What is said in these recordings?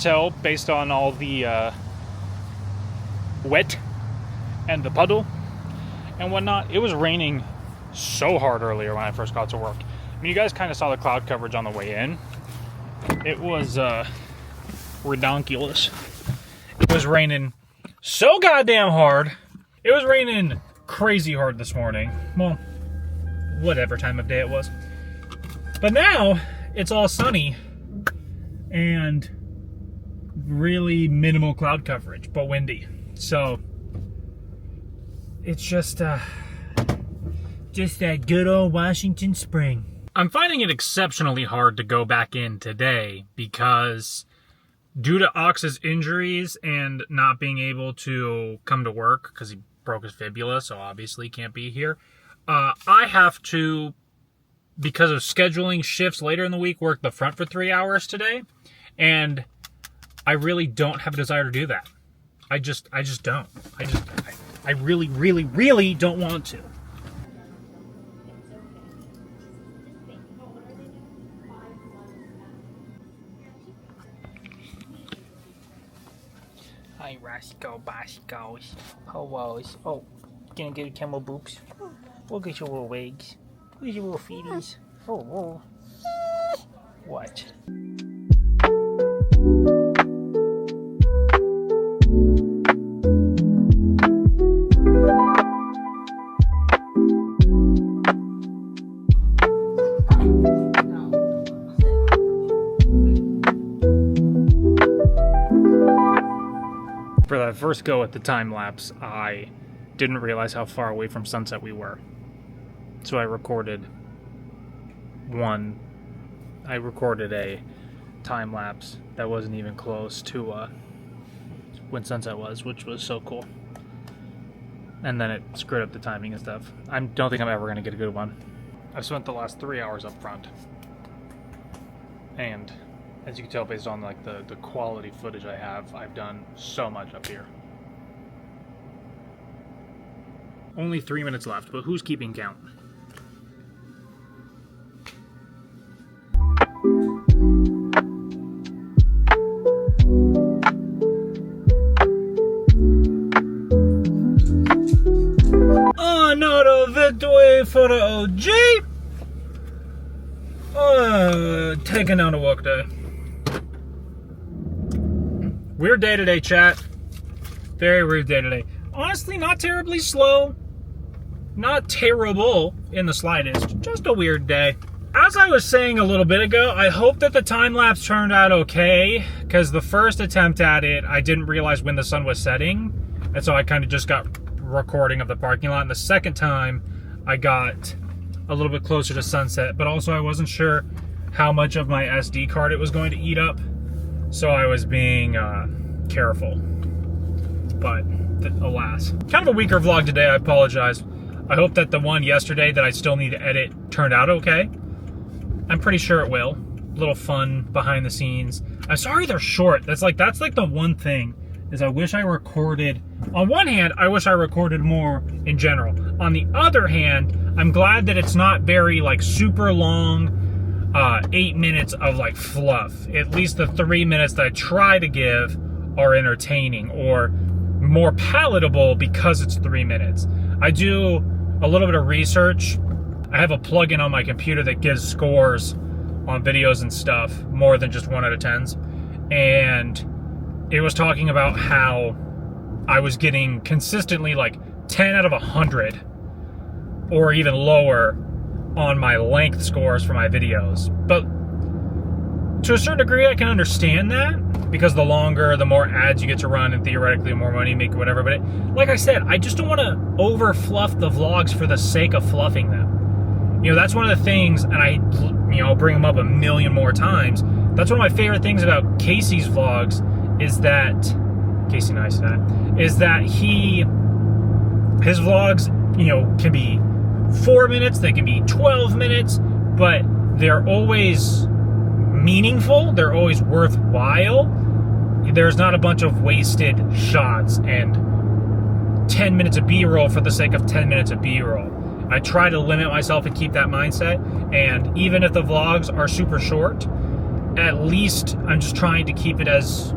tell based on all the wet and the puddle and whatnot. It was raining so hard earlier when I first got to work. I mean, you guys kind of saw the cloud coverage on the way in. It was redonkulous. It was raining so goddamn hard. It was raining crazy hard this morning. Well, whatever time of day it was. But now it's all sunny and really minimal cloud coverage, but windy. So it's just that good old Washington spring. I'm finding it exceptionally hard to go back in today because due to Ox's injuries and not being able to come to work because he broke his fibula, so obviously can't be here, I have to, because of scheduling shifts later in the week, work the front for 3 hours today, and I really don't have a desire to do that. I just don't. I really, really, really don't want to. Hi, Roscoe, Boscoes, Howos. Oh, gonna get a camel boobs. Look at your little legs. Look at your little feeties. Oh, whoa. What? For that first go at the time lapse, I didn't realize how far away from sunset we were. So I recorded a time lapse that wasn't even close to when sunset was, which was so cool. And then it screwed up the timing and stuff. I don't think I'm ever going to get a good one. I've spent the last 3 hours up front. And as you can tell based on like the quality footage I have, I've done so much up here. Only 3 minutes left, but who's keeping count? Another victory for the OG! Taking down a work day. Weird day today, chat. Very weird day today. Honestly, not terribly slow. Not terrible in the slightest. Just a weird day. As I was saying a little bit ago, I hope that the time-lapse turned out okay, because the first attempt at it, I didn't realize when the sun was setting, and so I kind of just got recording of the parking lot. And the second time, I got a little bit closer to sunset, but also I wasn't sure how much of my SD card it was going to eat up, so I was being careful. But alas. Kind of a weaker vlog today, I apologize. I hope that the one yesterday that I still need to edit turned out okay. I'm pretty sure it will. A little fun behind the scenes. I'm sorry they're short. That's like the one thing, is I wish I recorded. On one hand, I wish I recorded more in general. On the other hand, I'm glad that it's not very like super long 8 minutes of like fluff. At least the 3 minutes that I try to give are entertaining or more palatable because it's 3 minutes. I do a little bit of research. I have a plugin on my computer that gives scores on videos and stuff more than just 1 out of 10s. And it was talking about how I was getting consistently like 10 out of 100 or even lower on my length scores for my videos. But to a certain degree, I can understand that, because the longer, the more ads you get to run, and theoretically the more money you make or whatever. But like I said, I just don't want to over fluff the vlogs for the sake of fluffing them. You know, that's one of the things, and I'll bring them up a million more times. That's one of my favorite things about Casey's vlogs, is that Casey Neistat, is that his vlogs, can be 4 minutes, they can be 12 minutes, but they're always meaningful, they're always worthwhile. There's not a bunch of wasted shots and 10 minutes of B-roll for the sake of 10 minutes of B-roll. I try to limit myself and keep that mindset, and even if the vlogs are super short, at least I'm just trying to keep it as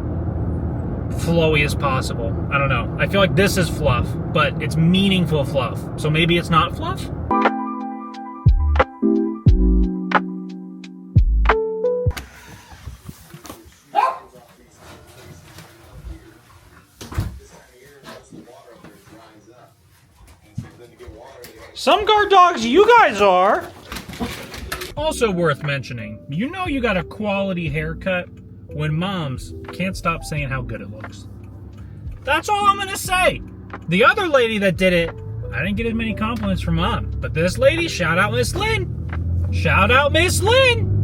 flowy as possible. I don't know. I feel like this is fluff, but it's meaningful fluff. So maybe it's not fluff? Some guard dogs you guys are. Also worth mentioning, you know you got a quality haircut when moms can't stop saying how good it looks. That's all I'm gonna say. The other lady that did it, I didn't get as many compliments from mom. But this lady, shout out Miss Lynn. Shout out Miss Lynn.